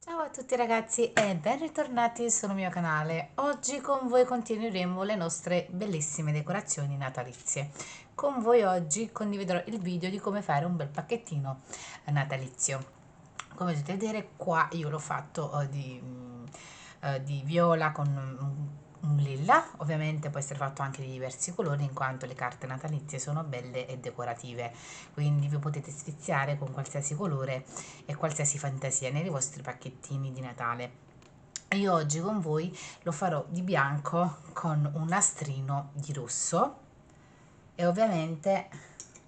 Ciao a tutti ragazzi e ben ritornati sul mio canale. Oggi con voi continueremo le nostre bellissime decorazioni natalizie. Con voi oggi condividerò il video di come fare un bel pacchettino natalizio. Come potete vedere qua io l'ho fatto di viola con un lilla, ovviamente può essere fatto anche di diversi colori in quanto le carte natalizie sono belle e decorative, quindi vi potete sfiziare con qualsiasi colore e qualsiasi fantasia nei vostri pacchettini di Natale. Io oggi con voi lo farò di bianco con un nastrino di rosso e ovviamente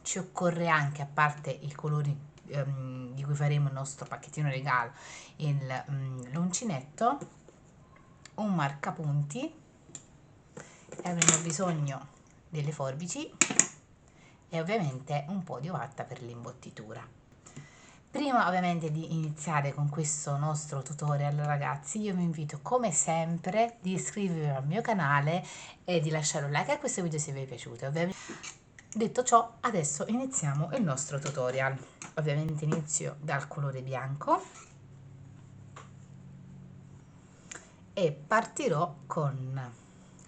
ci occorre anche, a parte i colori di cui faremo il nostro pacchettino regalo, l'uncinetto, un marcapunti e avremo bisogno delle forbici e ovviamente un po' di ovatta per l'imbottitura. Prima ovviamente di iniziare con questo nostro tutorial ragazzi, io vi invito come sempre di iscrivervi al mio canale e di lasciare un like a questo video se vi è piaciuto. Ovviamente, detto ciò, adesso iniziamo il nostro tutorial. Ovviamente inizio dal colore bianco e partirò con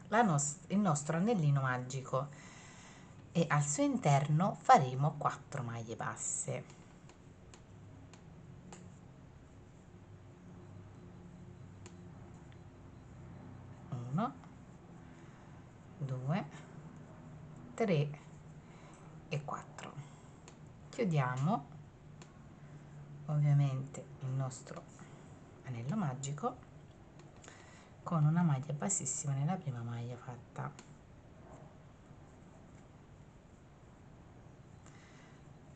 il nostro anellino magico e al suo interno faremo 4 maglie basse. 1, 2, 3 e 4. Chiudiamo ovviamente il nostro anello magico con una maglia bassissima nella prima maglia fatta.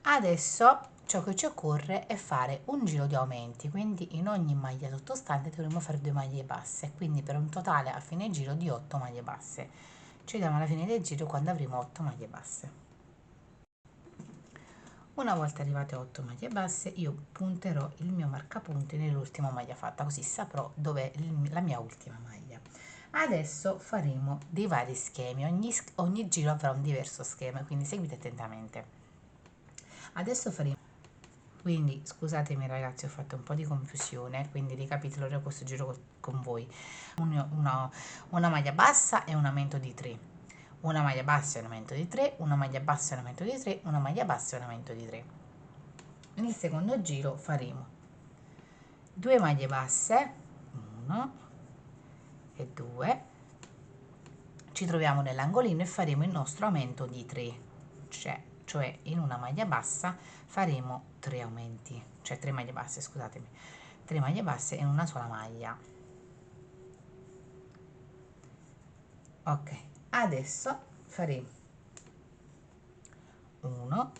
Adesso ciò che ci occorre è fare un giro di aumenti, quindi in ogni maglia sottostante dovremo fare 2 maglie basse, quindi per un totale a fine giro di 8 maglie basse. Ci vediamo alla fine del giro quando avremo 8 maglie basse. Una volta arrivate a 8 maglie basse io punterò il mio marcapunti nell'ultima maglia fatta, così saprò dov'è la mia ultima maglia. Adesso faremo dei vari schemi, ogni giro avrà un diverso schema, quindi seguite attentamente. Adesso faremo, quindi scusatemi ragazzi, ho fatto un po' di confusione, quindi ricapitolerò questo giro con voi. Una maglia bassa e un aumento di 3, una maglia bassa e un aumento di 3, una maglia bassa e un aumento di 3, una maglia bassa e un aumento di 3. Nel secondo giro faremo 2 maglie basse, 1 e 2, ci troviamo nell'angolino e faremo il nostro aumento di 3, cioè in una maglia bassa faremo 3 aumenti, cioè 3 maglie basse, scusatemi, 3 maglie basse in una sola maglia. Ok, adesso faremo 1,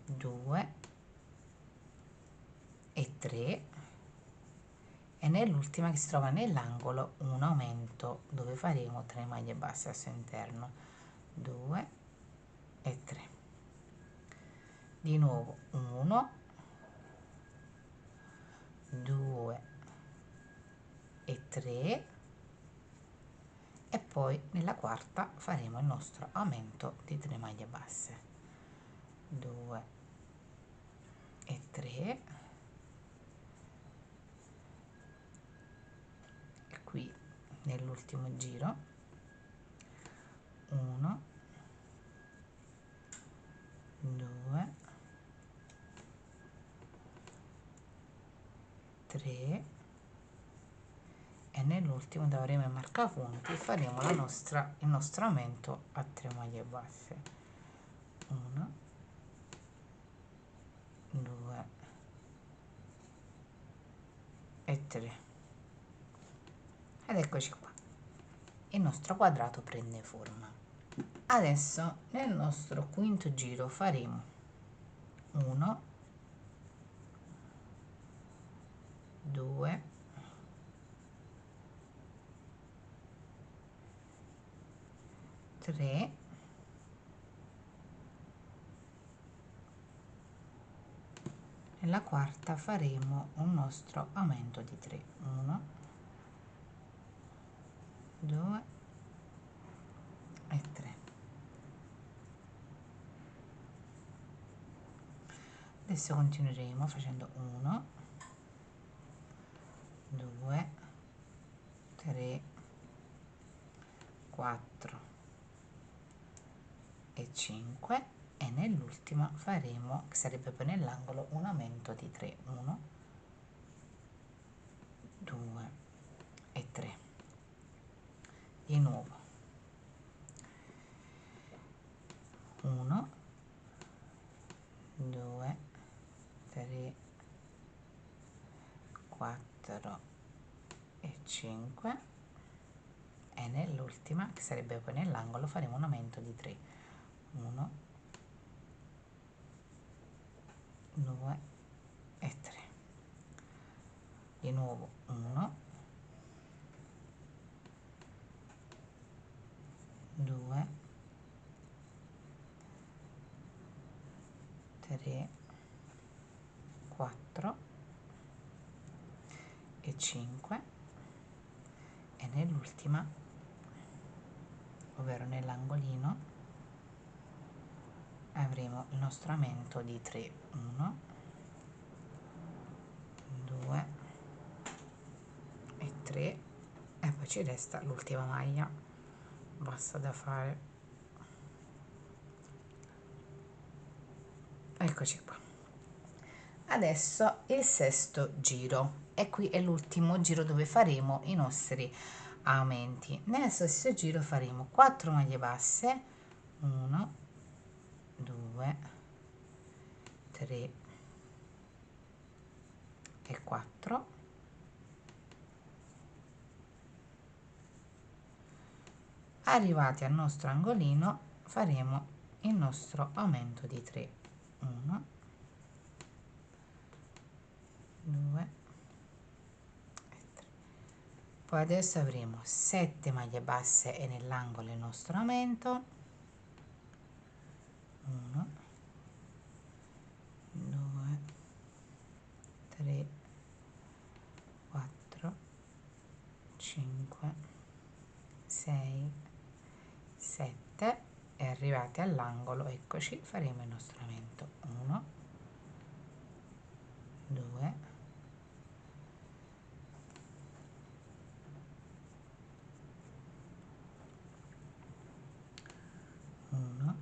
2 e 3 e nell'ultima che si trova nell'angolo un aumento dove faremo 3 maglie basse al suo interno, 2 e 3, di nuovo 1, 2 e 3 e poi nella quarta faremo il nostro aumento di 3 maglie basse, 2 e 3 e qui nell'ultimo giro 1, 2, 3 e nell'ultimo dove avremo il marcapunti faremo il nostro aumento a 3 maglie basse, 1, 2 e 3 ed eccoci qua, il nostro quadrato prende forma. Adesso nel nostro quinto giro faremo 1, 2, 3 nella quarta faremo un nostro aumento di 3, 1, 2 e 3. adesso continueremo facendo 1 2 3 4 e 5 e nell'ultima faremo, che sarebbe poi nell'angolo, un aumento di 3, 1 2 e 3. Di nuovo 1 2 3 4 e 5 e nell'ultima, che sarebbe poi nell'angolo, faremo un aumento di 3, 1 2 e 3. Di nuovo 1 2 3 4 e 5 e nell'ultima, ovvero nell'angolino, avremo il nostro aumento di 3, 1 2 e 3 e poi ci resta l'ultima maglia bassa da fare. Eccoci qua. Adesso il sesto giro, e qui è l'ultimo giro dove faremo i nostri aumenti. Nel stesso giro faremo 4 maglie basse, 1 2 3 e 4, arrivati al nostro angolino faremo il nostro aumento di 3, 1 2 e 3. Poi adesso avremo 7 maglie basse e nell'angolo il nostro aumento, 1 2 3 4 5 6 7 e arrivati all'angolo, eccoci, faremo il nostro aumento, 1 2 1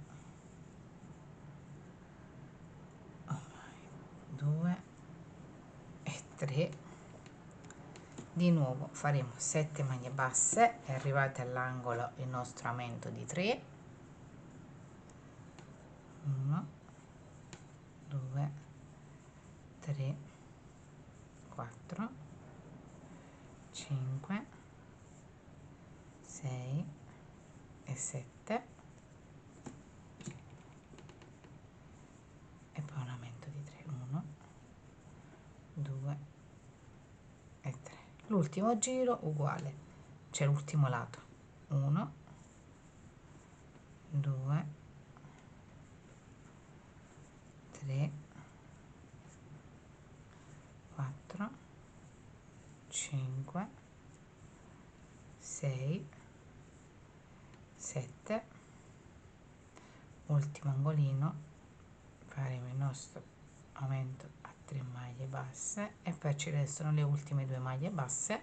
2 e 3. Di nuovo faremo 7 maglie basse e arrivati all'angolo il nostro aumento di 3, 1 2 3 4 5 6 e 7 e poi un aumento di 3, 1 2 e 3. L'ultimo giro uguale, cioè l'ultimo lato, 1 2 3 4 5 6 7, ultimo angolino, faremo il nostro aumento a 3 maglie basse e poi ci restano le ultime 2 maglie basse,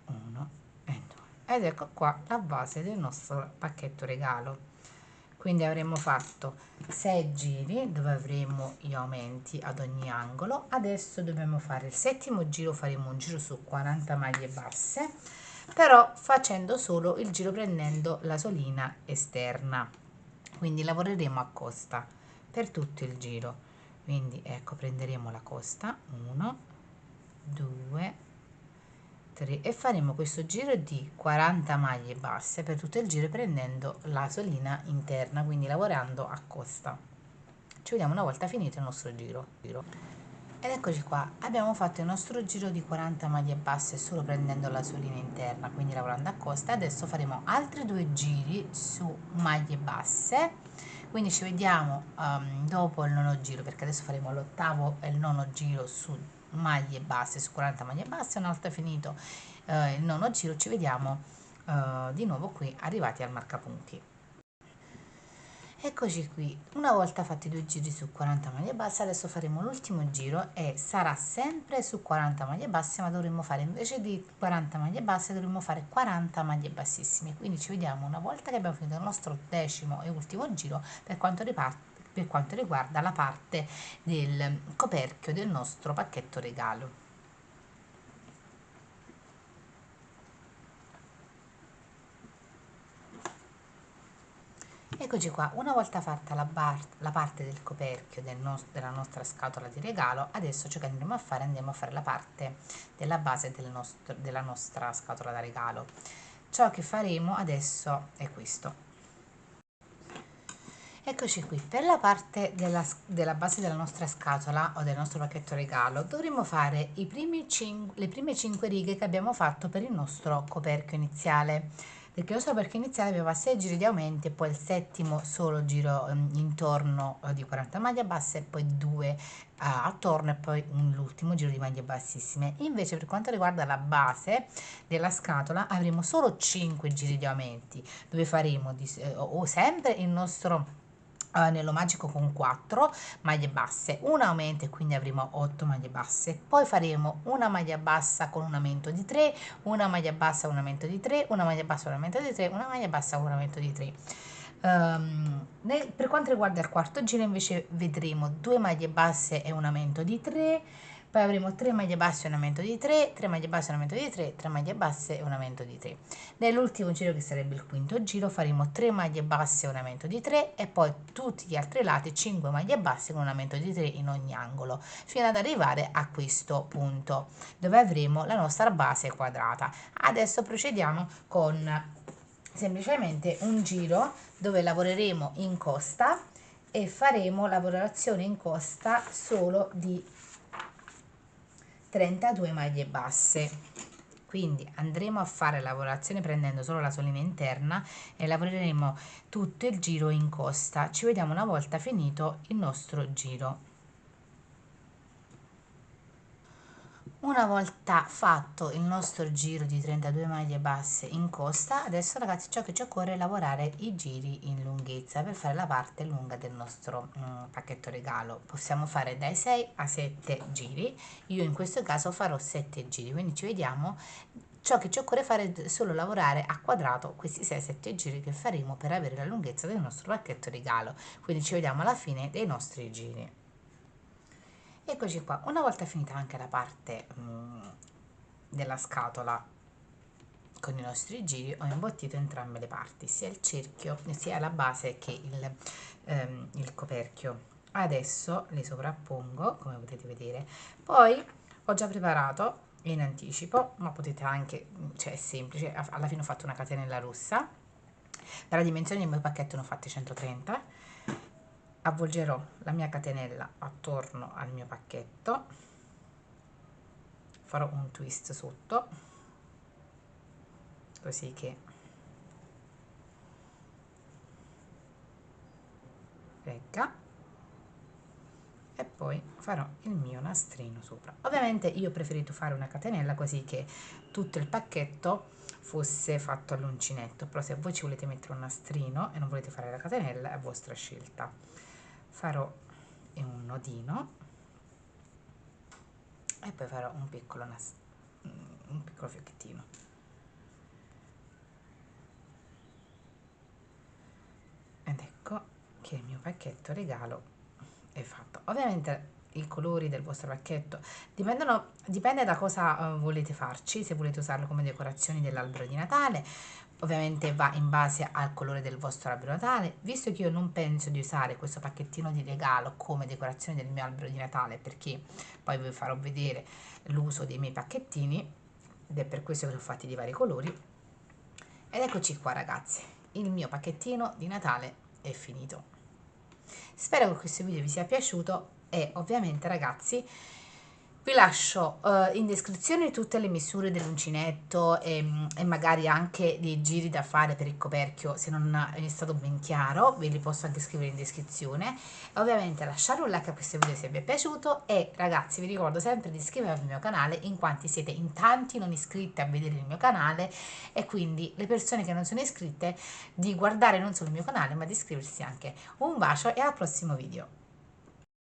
1 e 2, ed ecco qua la base del nostro pacchetto regalo. Quindi avremo fatto 6 giri dove avremo gli aumenti ad ogni angolo. Adesso dobbiamo fare il settimo giro, faremo un giro su 40 maglie basse, però facendo solo il giro prendendo la solina esterna, quindi lavoreremo a costa per tutto il giro. Quindi ecco, prenderemo la costa, 1 2 3 e faremo questo giro di 40 maglie basse per tutto il giro prendendo la solina interna, quindi lavorando a costa. Ci vediamo una volta finito il nostro giro. Ed eccoci qua, abbiamo fatto il nostro giro di 40 maglie basse solo prendendo la solina interna, quindi lavorando a costa. Adesso faremo altri 2 giri su maglie basse, quindi ci vediamo dopo il nono giro, perché adesso faremo l'8º e il nono giro su maglie basse, su 40 maglie basse. Una volta finito il nono giro ci vediamo di nuovo qui arrivati al marcapunti. Eccoci qui, una volta fatti 2 giri su 40 maglie basse, adesso faremo l'ultimo giro e sarà sempre su 40 maglie basse, ma dovremmo fare, invece di 40 maglie basse, dovremmo fare 40 maglie bassissime. Quindi ci vediamo una volta che abbiamo finito il nostro 10° e ultimo giro per quanto riguarda la parte del coperchio del nostro pacchetto regalo. Eccoci qua, una volta fatta la parte del coperchio della nostra scatola di regalo, adesso ciò che andiamo a fare la parte della base della nostra scatola da regalo. Ciò che faremo adesso è questo. Eccoci qui, per la parte della base della nostra scatola o del nostro pacchetto regalo dovremo fare le prime 5 righe che abbiamo fatto per il nostro coperchio iniziale, perché il nostro coperchio iniziale aveva 6 giri di aumenti e poi il settimo solo giro intorno di 40 maglie basse e poi 2 attorno e poi l'ultimo giro di maglie bassissime. Invece per quanto riguarda la base della scatola avremo solo 5 giri di aumenti, dove faremo o sempre il nostro anello magico con 4 maglie basse, un aumento e quindi avremo 8 maglie basse, poi faremo una maglia bassa con un aumento di 3, una maglia bassa un aumento di 3, una maglia bassa un aumento di 3, una maglia bassa un aumento di 3. Per quanto riguarda il quarto giro invece vedremo 2 maglie basse e un aumento di 3, poi avremo 3 maglie basse e un aumento di 3, 3 maglie basse e un aumento di 3, 3 maglie basse e un aumento di 3. Nell'ultimo giro, che sarebbe il quinto giro, faremo 3 maglie basse e un aumento di 3 e poi tutti gli altri lati 5 maglie basse con un aumento di 3 in ogni angolo, fino ad arrivare a questo punto dove avremo la nostra base quadrata. Adesso procediamo con semplicemente un giro dove lavoreremo in costa e faremo lavorazione in costa solo di 32 maglie basse. Quindi andremo a fare lavorazione prendendo solo la solina interna e lavoreremo tutto il giro in costa. Ci vediamo una volta finito il nostro giro. Una volta fatto il nostro giro di 32 maglie basse in costa, adesso ragazzi ciò che ci occorre è lavorare i giri in lunghezza per fare la parte lunga del nostro pacchetto regalo. Possiamo fare dai 6 a 7 giri, io in questo caso farò 7 giri, quindi ci vediamo. Ciò che ci occorre fare è solo lavorare a quadrato questi 6-7 giri che faremo per avere la lunghezza del nostro pacchetto regalo, quindi ci vediamo alla fine dei nostri giri. Eccoci qua, una volta finita anche la parte della scatola con i nostri giri ho imbottito entrambe le parti, sia il cerchio sia la base che il coperchio. Adesso li sovrappongo come potete vedere, poi ho già preparato in anticipo, ma potete anche, cioè è semplice, alla fine ho fatto una catenella rossa, per la dimensione del mio pacchetto ne ho fatte 130, avvolgerò la mia catenella attorno al mio pacchetto, farò un twist sotto così che regga e poi farò il mio nastrino sopra. Ovviamente io ho preferito fare una catenella così che tutto il pacchetto fosse fatto all'uncinetto, però se voi ci volete mettere un nastrino e non volete fare la catenella è a vostra scelta. Farò un nodino e poi farò un piccolo fiocchettino. Ed ecco che il mio pacchetto regalo è fatto. Ovviamente i colori del vostro pacchetto dipende da cosa volete farci, se volete usarlo come decorazioni dell'albero di Natale, ovviamente va in base al colore del vostro albero Natale. Visto che io non penso di usare questo pacchettino di regalo come decorazione del mio albero di Natale, perché poi vi farò vedere l'uso dei miei pacchettini ed è per questo che li ho fatti di vari colori. Ed eccoci qua ragazzi, il mio pacchettino di Natale è finito. Spero che questo video vi sia piaciuto e ovviamente ragazzi Vi lascio in descrizione tutte le misure dell'uncinetto e magari anche dei giri da fare per il coperchio, se non è stato ben chiaro, ve li posso anche scrivere in descrizione. E ovviamente lasciare un like a questo video se vi è piaciuto e ragazzi vi ricordo sempre di iscrivervi al mio canale in quanti siete in tanti non iscritti a vedere il mio canale e quindi le persone che non sono iscritte di guardare non solo il mio canale ma di iscriversi anche. Un bacio e al prossimo video.